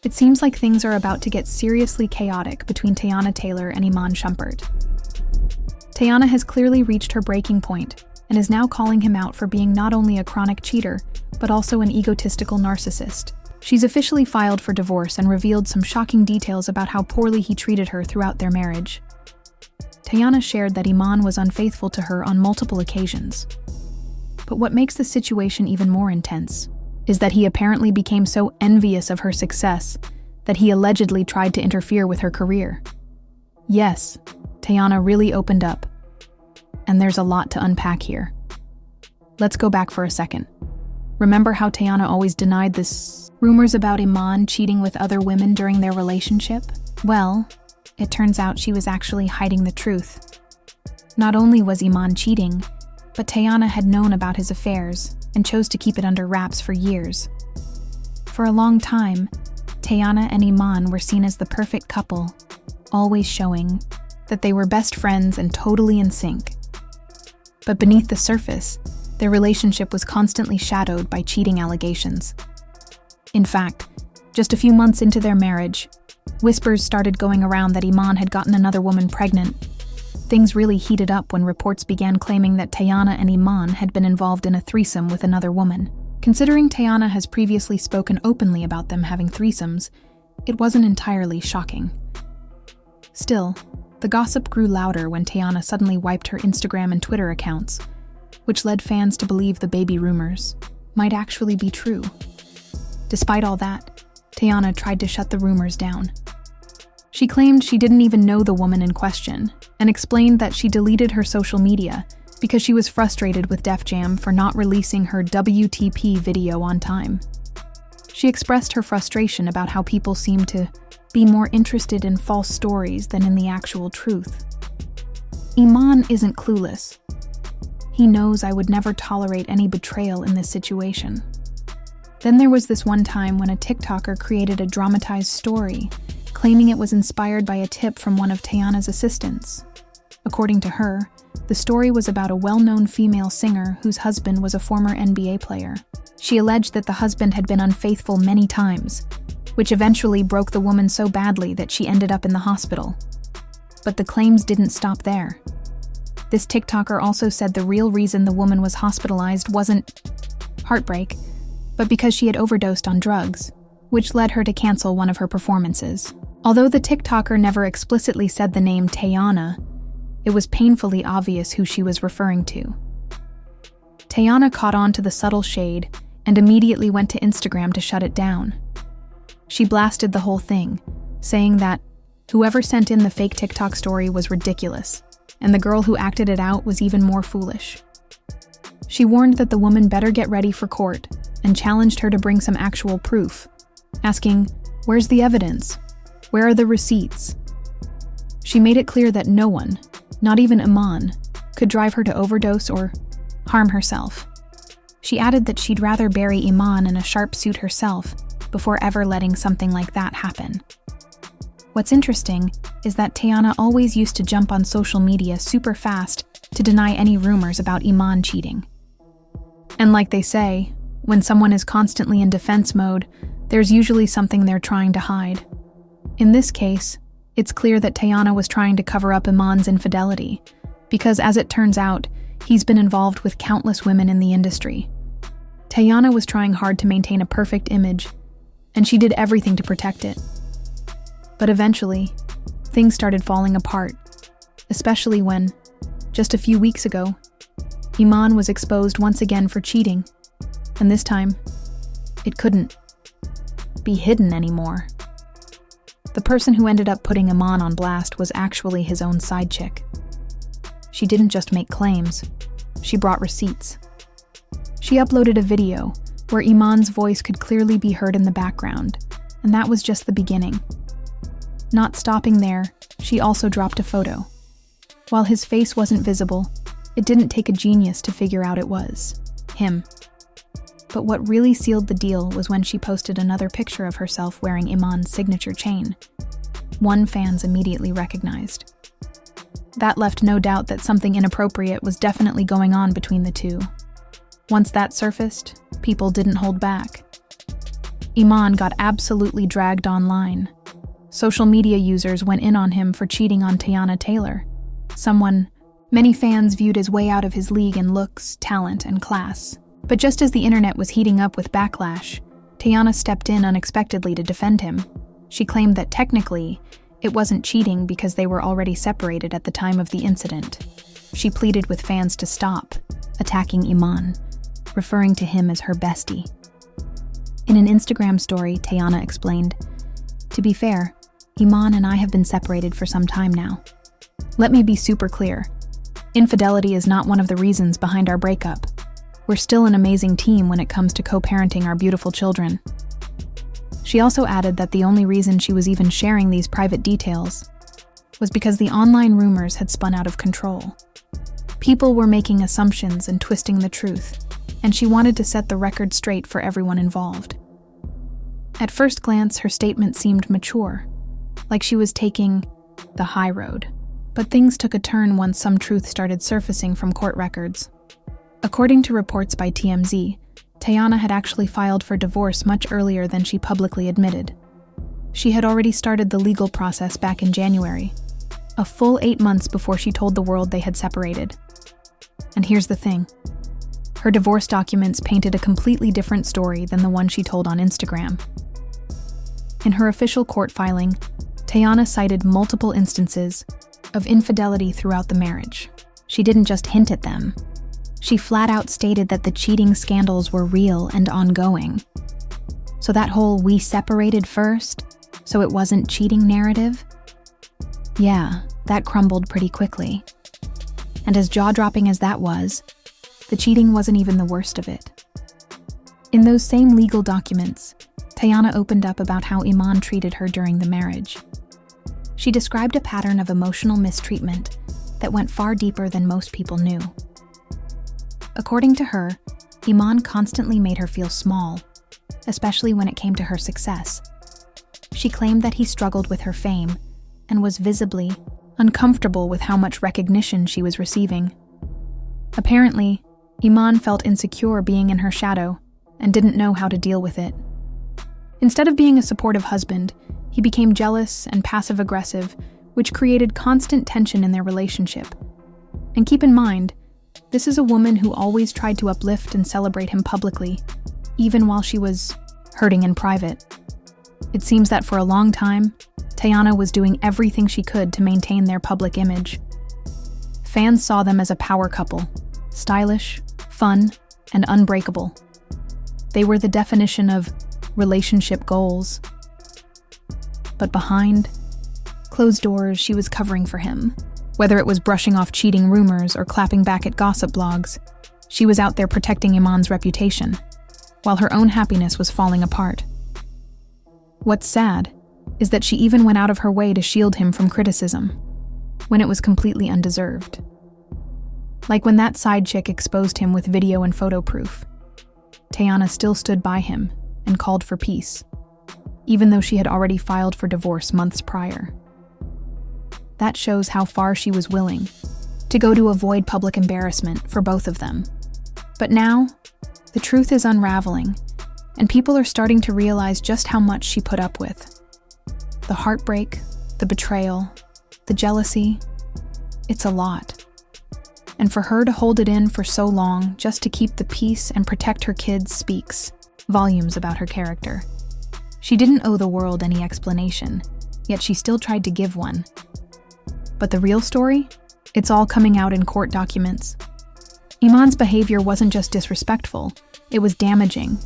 It seems like things are about to get seriously chaotic between Teyana Taylor and Iman Shumpert. Teyana has clearly reached her breaking point and is now calling him out for being not only a chronic cheater, but also an egotistical narcissist. She's officially filed for divorce and revealed some shocking details about how poorly he treated her throughout their marriage. Teyana shared that Iman was unfaithful to her on multiple occasions. But what makes the situation even more intense is that he apparently became so envious of her success that he allegedly tried to interfere with her career. Yes, Teyana really opened up, and there's a lot to unpack here. Let's go back for a second. Remember how Teyana always denied this rumors about Iman cheating with other women during their relationship? Well, it turns out she was actually hiding the truth. Not only was Iman cheating, but Teyana had known about his affairs and chose to keep it under wraps for years. For a long time, Teyana and Iman were seen as the perfect couple, always showing that they were best friends and totally in sync. But beneath the surface, their relationship was constantly shadowed by cheating allegations. In fact, just a few months into their marriage, whispers started going around that Iman had gotten another woman pregnant. Things really heated up when reports began claiming that Teyana and Iman had been involved in a threesome with another woman. Considering Teyana has previously spoken openly about them having threesomes, it wasn't entirely shocking. Still, the gossip grew louder when Teyana suddenly wiped her Instagram and Twitter accounts, which led fans to believe the baby rumors might actually be true. Despite all that, Teyana tried to shut the rumors down. She claimed she didn't even know the woman in question, and explained that she deleted her social media because she was frustrated with Def Jam for not releasing her WTP video on time. She expressed her frustration about how people seem to be more interested in false stories than in the actual truth. Iman isn't clueless. He knows I would never tolerate any betrayal in this situation. Then there was this one time when a TikToker created a dramatized story, claiming it was inspired by a tip from one of Teyana's assistants. According to her, the story was about a well-known female singer whose husband was a former NBA player. She alleged that the husband had been unfaithful many times, which eventually broke the woman so badly that she ended up in the hospital. But the claims didn't stop there. This TikToker also said the real reason the woman was hospitalized wasn't heartbreak, but because she had overdosed on drugs, which led her to cancel one of her performances. Although the TikToker never explicitly said the name Teyana, it was painfully obvious who she was referring to. Teyana caught on to the subtle shade and immediately went to Instagram to shut it down. She blasted the whole thing, saying that whoever sent in the fake TikTok story was ridiculous, and the girl who acted it out was even more foolish. She warned that the woman better get ready for court and challenged her to bring some actual proof, asking, "Where's the evidence? Where are the receipts?" She made it clear that no one, not even Iman, could drive her to overdose or harm herself. She added that she'd rather bury Iman in a sharp suit herself before ever letting something like that happen. What's interesting is that Teyana always used to jump on social media super fast to deny any rumors about Iman cheating. And like they say, when someone is constantly in defense mode, there's usually something they're trying to hide. In this case, it's clear that Teyana was trying to cover up Iman's infidelity, because as it turns out, he's been involved with countless women in the industry. Teyana was trying hard to maintain a perfect image, and she did everything to protect it. But eventually, things started falling apart, especially when, just a few weeks ago, Iman was exposed once again for cheating, and this time, it couldn't be hidden anymore. The person who ended up putting Iman on blast was actually his own side chick. She didn't just make claims, she brought receipts. She uploaded a video where Iman's voice could clearly be heard in the background, and that was just the beginning. Not stopping there, she also dropped a photo. While his face wasn't visible, it didn't take a genius to figure out it was him. But what really sealed the deal was when she posted another picture of herself wearing Iman's signature chain. One fans immediately recognized. That left no doubt that something inappropriate was definitely going on between the two. Once that surfaced, people didn't hold back. Iman got absolutely dragged online. Social media users went in on him for cheating on Teyana Taylor, someone many fans viewed as way out of his league in looks, talent, and class. But just as the internet was heating up with backlash, Teyana stepped in unexpectedly to defend him. She claimed that technically, it wasn't cheating because they were already separated at the time of the incident. She pleaded with fans to stop attacking Iman, referring to him as her bestie. In an Instagram story, Teyana explained, "To be fair, Iman and I have been separated for some time now. Let me be super clear. Infidelity is not one of the reasons behind our breakup. We're still an amazing team when it comes to co-parenting our beautiful children." She also added that the only reason she was even sharing these private details was because the online rumors had spun out of control. People were making assumptions and twisting the truth, and she wanted to set the record straight for everyone involved. At first glance, her statement seemed mature, like she was taking the high road. But things took a turn once some truth started surfacing from court records. According to reports by TMZ, Teyana had actually filed for divorce much earlier than she publicly admitted. She had already started the legal process back in January, a full 8 months before she told the world they had separated. And here's the thing. Her divorce documents painted a completely different story than the one she told on Instagram. In her official court filing, Teyana cited multiple instances of infidelity throughout the marriage. She didn't just hint at them. She flat out stated that the cheating scandals were real and ongoing. So that whole "we separated first, so it wasn't cheating" narrative? Yeah, that crumbled pretty quickly. And as jaw-dropping as that was, the cheating wasn't even the worst of it. In those same legal documents, Teyana opened up about how Iman treated her during the marriage. She described a pattern of emotional mistreatment that went far deeper than most people knew. According to her, Iman constantly made her feel small, especially when it came to her success. She claimed that he struggled with her fame and was visibly uncomfortable with how much recognition she was receiving. Apparently, Iman felt insecure being in her shadow and didn't know how to deal with it. Instead of being a supportive husband, he became jealous and passive-aggressive, which created constant tension in their relationship. And keep in mind, this is a woman who always tried to uplift and celebrate him publicly, even while she was hurting in private. It seems that for a long time, Teyana was doing everything she could to maintain their public image. Fans saw them as a power couple, stylish, fun, and unbreakable. They were the definition of relationship goals. But behind closed doors, she was covering for him. Whether it was brushing off cheating rumors or clapping back at gossip blogs, she was out there protecting Iman's reputation, while her own happiness was falling apart. What's sad is that she even went out of her way to shield him from criticism, when it was completely undeserved. Like when that side chick exposed him with video and photo proof, Teyana still stood by him and called for peace, even though she had already filed for divorce months prior. That shows how far she was willing to go to avoid public embarrassment for both of them. But now, the truth is unraveling, and people are starting to realize just how much she put up with. The heartbreak, the betrayal, the jealousy, it's a lot. And for her to hold it in for so long just to keep the peace and protect her kids speaks volumes about her character. She didn't owe the world any explanation, yet she still tried to give one. But the real story? It's all coming out in court documents. Iman's behavior wasn't just disrespectful, it was damaging.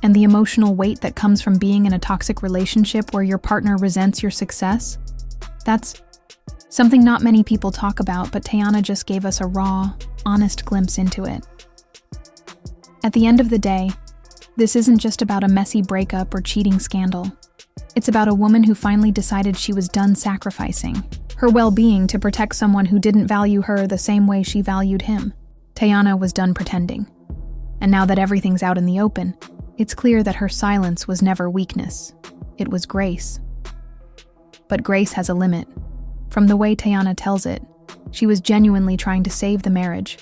And the emotional weight that comes from being in a toxic relationship where your partner resents your success? That's something not many people talk about, but Teyana just gave us a raw, honest glimpse into it. At the end of the day, this isn't just about a messy breakup or cheating scandal. It's about a woman who finally decided she was done sacrificing her well-being to protect someone who didn't value her the same way she valued him. Teyana was done pretending. And now that everything's out in the open, it's clear that her silence was never weakness. It was grace. But grace has a limit. From the way Teyana tells it, she was genuinely trying to save the marriage.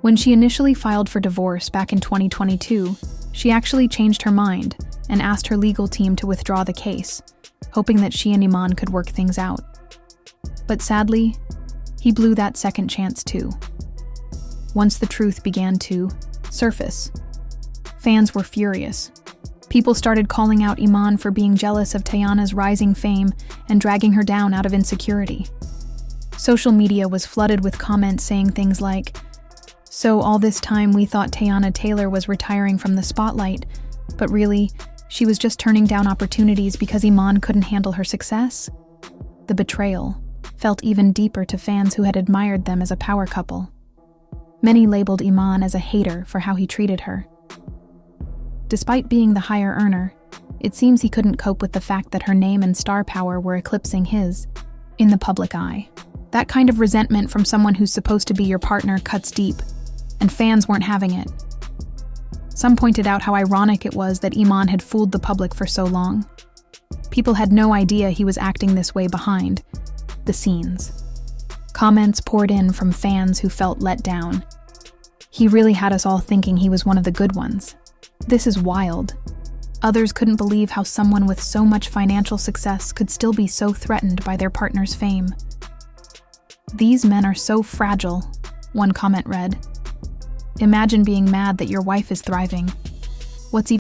When she initially filed for divorce back in 2022, She actually changed her mind and asked her legal team to withdraw the case, hoping that she and Iman could work things out. But sadly, he blew that second chance too. Once the truth began to surface, fans were furious. People started calling out Iman for being jealous of Teyana's rising fame and dragging her down out of insecurity. Social media was flooded with comments saying things like, "So all this time we thought Teyana Taylor was retiring from the spotlight, but really, she was just turning down opportunities because Iman couldn't handle her success?" The betrayal felt even deeper to fans who had admired them as a power couple. Many labeled Iman as a hater for how he treated her. Despite being the higher earner, it seems he couldn't cope with the fact that her name and star power were eclipsing his in the public eye. That kind of resentment from someone who's supposed to be your partner cuts deep, and fans weren't having it. Some pointed out how ironic it was that Iman had fooled the public for so long. People had no idea he was acting this way behind the scenes. Comments poured in from fans who felt let down. "He really had us all thinking he was one of the good ones. This is wild." Others couldn't believe how someone with so much financial success could still be so threatened by their partner's fame. "These men are so fragile," one comment read. "Imagine being mad that your wife is thriving. What's even